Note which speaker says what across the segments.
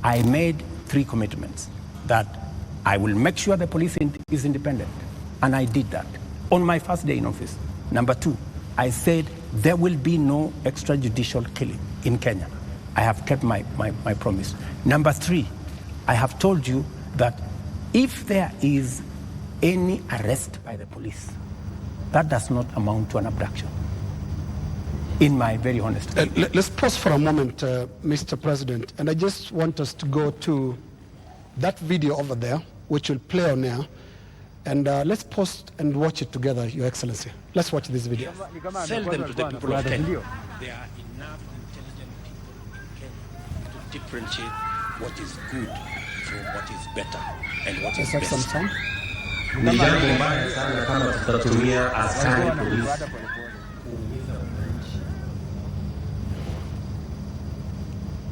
Speaker 1: I made 3 commitments that I will make sure the police is independent. And I did that on my first day in office. Number 2, I said there will be no extrajudicial killing in Kenya. I have kept my promise. Number 3, I have told you that if there is any arrest by the police, that does not amount to an abduction. In my very honest opinion.
Speaker 2: Let's pause for a moment, Mr. President, and I just want us to go to that video over there, which will play on air, and let's pause and watch it together, Your Excellency. Let's watch this video.
Speaker 1: Sell them to the people of Kenya. There are enough intelligent people in Kenya to differentiate what is good from what is better and what is best.
Speaker 2: Some song?
Speaker 3: Ni jambo mbaya sana kama tutatumia askari polisi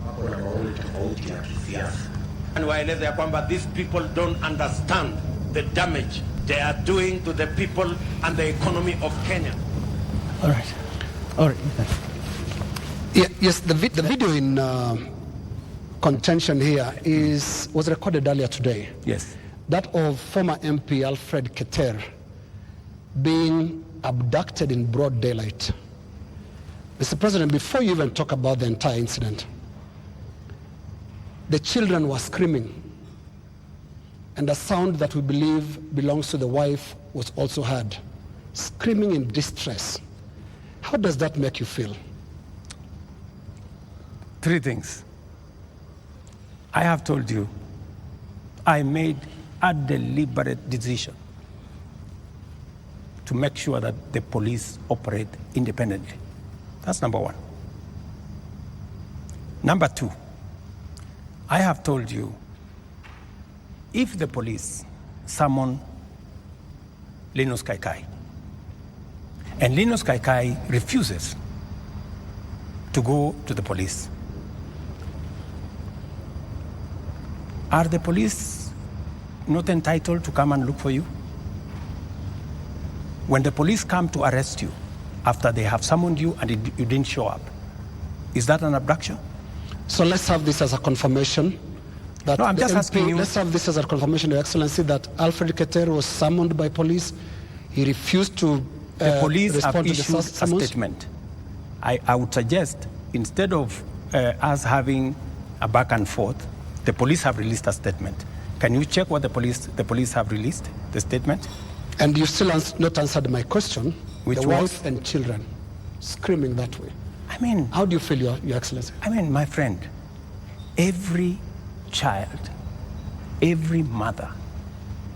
Speaker 3: hapo na maoni tofauti ya kisiasa.
Speaker 4: And waeleze ya kwamba these people don't understand the damage they are doing to the people and the economy of Kenya.
Speaker 2: All right. Yeah, yes, the video in contention here was recorded earlier today.
Speaker 1: Yes.
Speaker 2: That of former MP Alfred Keter being abducted in broad daylight. Mr. President, before you even talk about the entire incident, the children were screaming, and a sound that we believe belongs to the wife was also heard, screaming in distress. How does that make you feel?
Speaker 1: 3 things. I have told you, I made a deliberate decision to make sure that the police operate independently. That's number 1. Number 2, I have told you, if the police summon LINUS Kaikai, and LINUS Kaikai refuses to go to the police, are the police not entitled to come and look for you? When the police come to arrest you after they have summoned you and you didn't show up, is that an abduction?
Speaker 2: So let's have this as a confirmation. That
Speaker 1: no, I'm just asking you.
Speaker 2: Let's have this as a confirmation, Your Excellency, that Alfred Keter was summoned by police. He refused to
Speaker 1: the police
Speaker 2: respond
Speaker 1: have
Speaker 2: to
Speaker 1: issued
Speaker 2: the summons.
Speaker 1: a statement. I would suggest, instead of us having a back and forth, the police have released a statement. Can you check what the police have released, the statement?
Speaker 2: And you still not answered my question.
Speaker 1: Which
Speaker 2: the
Speaker 1: was?
Speaker 2: wife and children screaming that way.
Speaker 1: I mean,
Speaker 2: how do you feel, Your Excellency?
Speaker 1: I mean, my friend, every child, every mother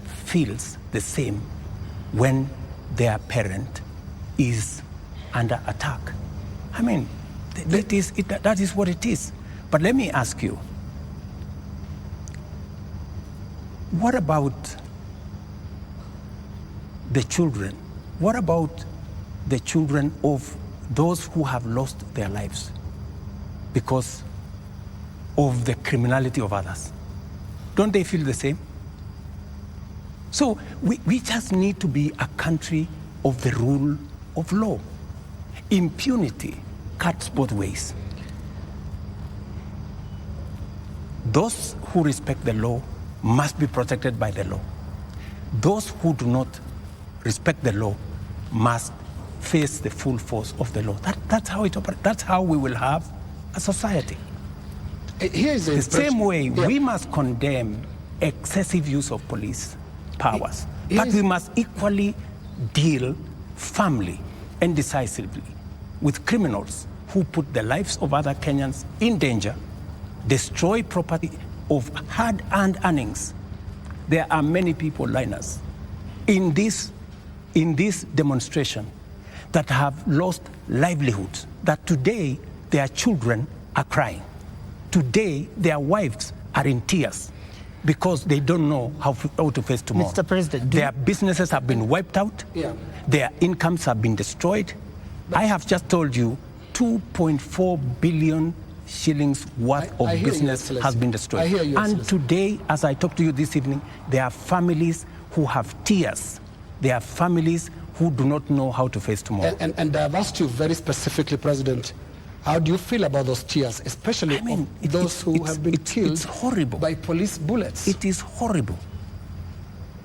Speaker 1: feels the same when their parent is under attack. I mean, that is what it is. But let me ask you, what about the children? What about the children of those who have lost their lives because of the criminality of others? Don't they feel the same? So we just need to be a country of the rule of law. Impunity cuts both ways. Those who respect the law must be protected by the law. Those who do not respect the law must face the full force of the law. That's how it operates. That's how we will have a society.
Speaker 2: Here is
Speaker 1: the same way we must condemn excessive use of police powers, but we must equally deal firmly and decisively with criminals who put the lives of other Kenyans in danger, destroy property of hard-earned earnings. There are many people, Linus, in this demonstration that have lost livelihoods, that today their children are crying. Today their wives are in tears because they don't know how to face tomorrow.
Speaker 5: Mr. President,
Speaker 1: their businesses have been wiped out.
Speaker 2: Yeah.
Speaker 1: Their incomes have been destroyed. But I have just told you 2.4 billion shillings worth of business has been destroyed.
Speaker 2: I hear you,
Speaker 1: and today, as I talk to you this evening, there are families who have tears. There are families who do not know how to face tomorrow.
Speaker 2: And I've asked you very specifically, President, How do you feel about those tears, especially those who have been killed
Speaker 1: it's horrible.
Speaker 2: by police bullets?
Speaker 1: It is horrible.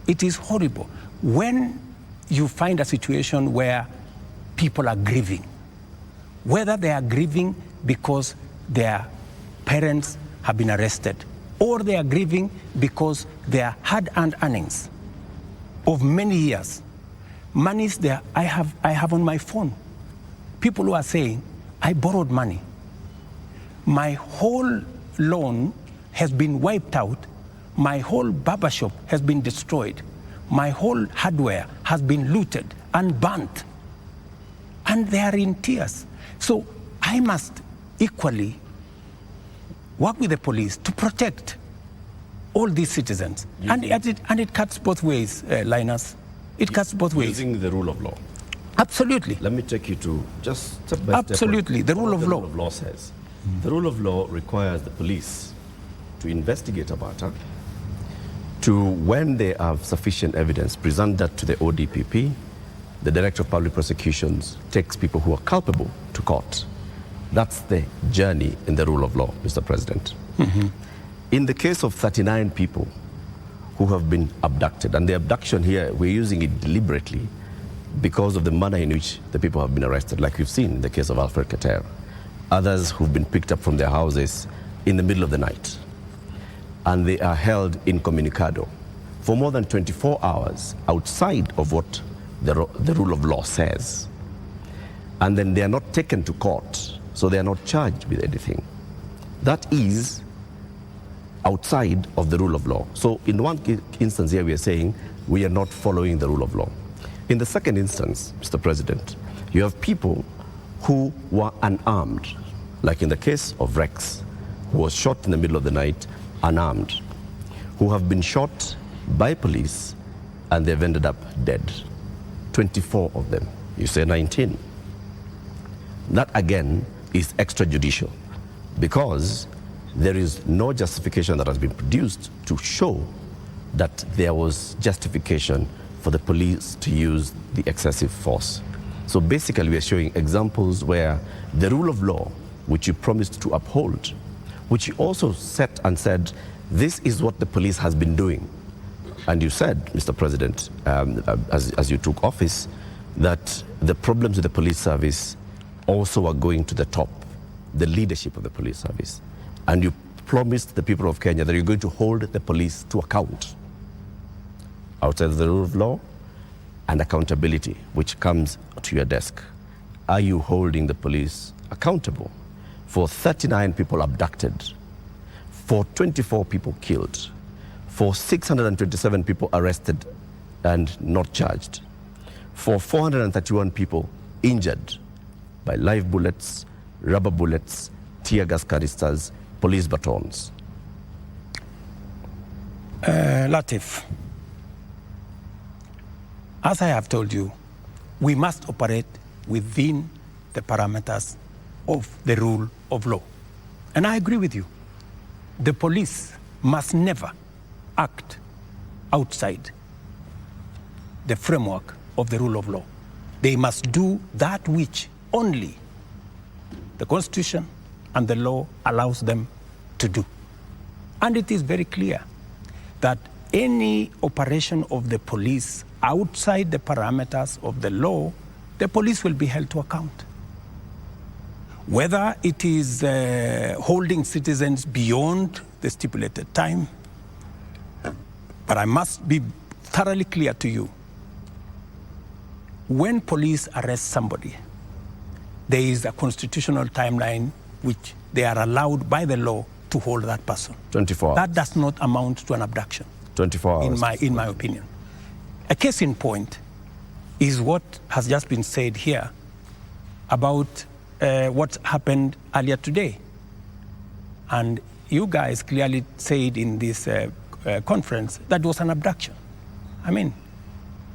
Speaker 1: It is horrible. When you find a situation where people are grieving, whether they are grieving because their parents have been arrested, or they are grieving because their hard-earned earnings of many years, monies there, I have on my phone, people who are saying, I borrowed money. My whole loan has been wiped out. My whole barbershop has been destroyed. My whole hardware has been looted and burnt. And they are in tears. So I must equally work with the police to protect all these citizens. And it cuts both ways, Linus. It cuts both ways.
Speaker 5: Using the rule of law.
Speaker 1: Absolutely.
Speaker 5: Let me take you to just step by step.
Speaker 1: Absolutely, the rule of law.
Speaker 5: The rule of law says. The rule of law requires the police to investigate a matter, to, when they have sufficient evidence, present that to the ODPP. The Director of Public Prosecutions takes people who are culpable to court. That's the journey in the rule of law, Mr. President. In the case of 39 people who have been abducted, and the abduction here, we're using it deliberately because of the manner in which the people have been arrested, like we've seen in the case of Alfred Keter. Others who've been picked up from their houses in the middle of the night, and they are held incommunicado for more than 24 hours outside of what the rule of law says. And then they are not taken to court, so they are not charged with anything. That is outside of the rule of law. So in one instance here, we are saying we are not following the rule of law. In the second instance, Mr. President, you have people who were unarmed, like in the case of Rex, who was shot in the middle of the night, unarmed, who have been shot by police and they've ended up dead. 24 of them. You say 19. That again is extrajudicial because there is no justification that has been produced to show that there was justification for the police to use the excessive force. So basically we are showing examples where the rule of law, which you promised to uphold, which you also set and said, this is what the police has been doing. And you said, Mr. President, as you took office, that the problems with the police service also are going to the top, the leadership of the police service. And you promised the people of Kenya that you're going to hold the police to account outside of the rule of law and accountability, which comes to your desk. Are you holding the police accountable for 39 people abducted, for 24 people killed, for 627 people arrested and not charged, for 431 people injured by live bullets, rubber bullets, tear gas canisters, police batons?
Speaker 1: Latif, as I have told you, we must operate within the parameters of the rule of law. And I agree with you. The police must never act outside the framework of the rule of law. They must do that which only the Constitution and the law allows them to do. And it is very clear that any operation of the police outside the parameters of the law, the police will be held to account. Whether it is holding citizens beyond the stipulated time, but I must be thoroughly clear to you. When police arrest somebody, there is a constitutional timeline which they are allowed by the law to hold that person.
Speaker 5: 24 hours.
Speaker 1: That does not amount to an abduction.
Speaker 5: 24 hours.
Speaker 1: In my opinion. A case in point is what has just been said here about what happened earlier today. And you guys clearly said in this conference that was an abduction. I mean,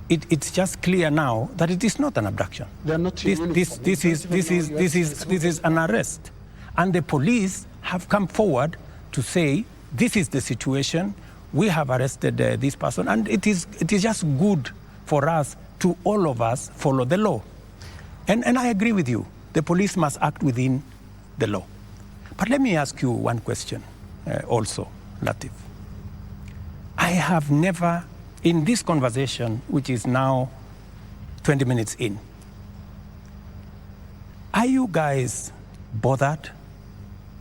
Speaker 1: it's just clear now that it is not an abduction.
Speaker 2: They're not
Speaker 1: this is an arrest. And the police have come forward to say, this is the situation, we have arrested this person, and it is just good for us to all of us follow the law. And I agree with you. The police must act within the law. But let me ask you one question also, Latif. I have never, in this conversation, which is now 20 minutes in, are you guys bothered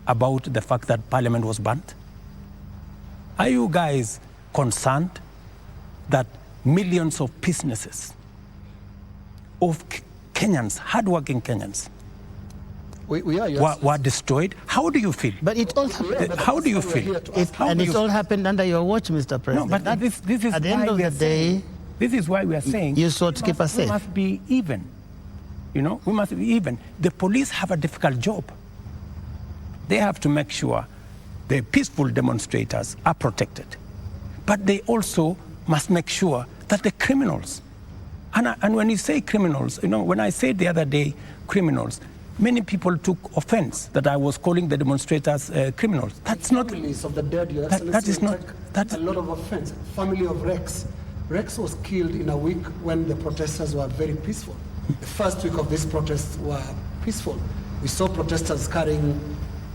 Speaker 1: about the fact that Parliament was burnt? Are you guys concerned that millions of businesses of Kenyans, hardworking Kenyans, were destroyed? How do you feel?
Speaker 6: But it all happened.
Speaker 1: How do you feel?
Speaker 6: It all happened under your watch, Mr. President.
Speaker 1: No, but this is
Speaker 6: at the
Speaker 1: why
Speaker 6: end of
Speaker 1: we
Speaker 6: the
Speaker 1: are
Speaker 6: day,
Speaker 1: saying, this is why we are saying
Speaker 6: you sought to keep us safe.
Speaker 1: We must be even. You know, we must be even. The police have a difficult job. They have to make sure the peaceful demonstrators are protected. But they also must make sure that the criminals, and when you say criminals, you know, when I said the other day criminals, many people took offense that I was calling the demonstrators criminals. That's not.
Speaker 2: Families of the dead, Your
Speaker 1: that
Speaker 2: Excellency,
Speaker 1: is not. That's
Speaker 2: a lot of offense. Family of Rex. Rex was killed in a week when the protesters were very peaceful. The first week of these protests were peaceful. We saw protesters carrying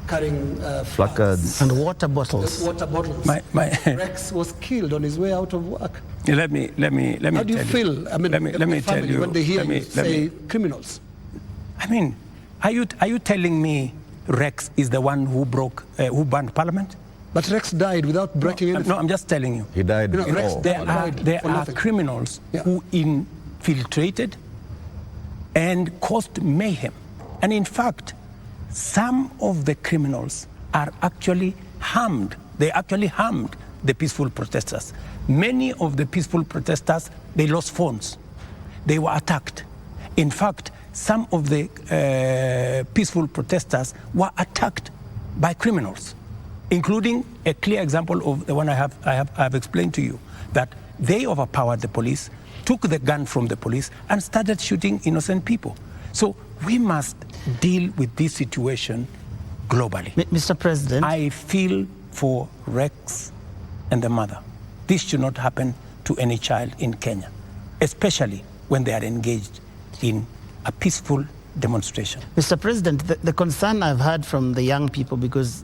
Speaker 5: placards
Speaker 6: and water bottles.
Speaker 2: Water bottles. Rex was killed on his way out of work.
Speaker 1: Let me
Speaker 2: How do you feel? I mean,
Speaker 1: let me tell you
Speaker 2: when they hear you say criminals.
Speaker 1: I mean, are you telling me Rex is the one who burned Parliament?
Speaker 2: But Rex died without breaking anything.
Speaker 1: No, I'm just telling you.
Speaker 5: He died.
Speaker 2: You know, Rex
Speaker 1: There are criminals who infiltrated and caused mayhem. And in fact, some of the criminals are actually harmed. They actually harmed the peaceful protesters. Many of the peaceful protesters, they lost phones. They were attacked. In fact, some of the peaceful protesters were attacked by criminals, including a clear example of the one I have explained to you, that they overpowered the police, took the gun from the police, and started shooting innocent people. So we must deal with this situation globally.
Speaker 6: Mr. President,
Speaker 1: I feel for Rex and the mother. This should not happen to any child in Kenya, especially when they are engaged in a peaceful demonstration.
Speaker 6: Mr. President, the concern I've heard from the young people, because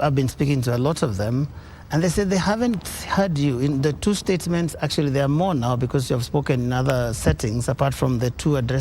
Speaker 6: I've been speaking to a lot of them, and they said they haven't heard you in the two statements. Actually, there are more now because you have spoken in other settings apart from the two addresses.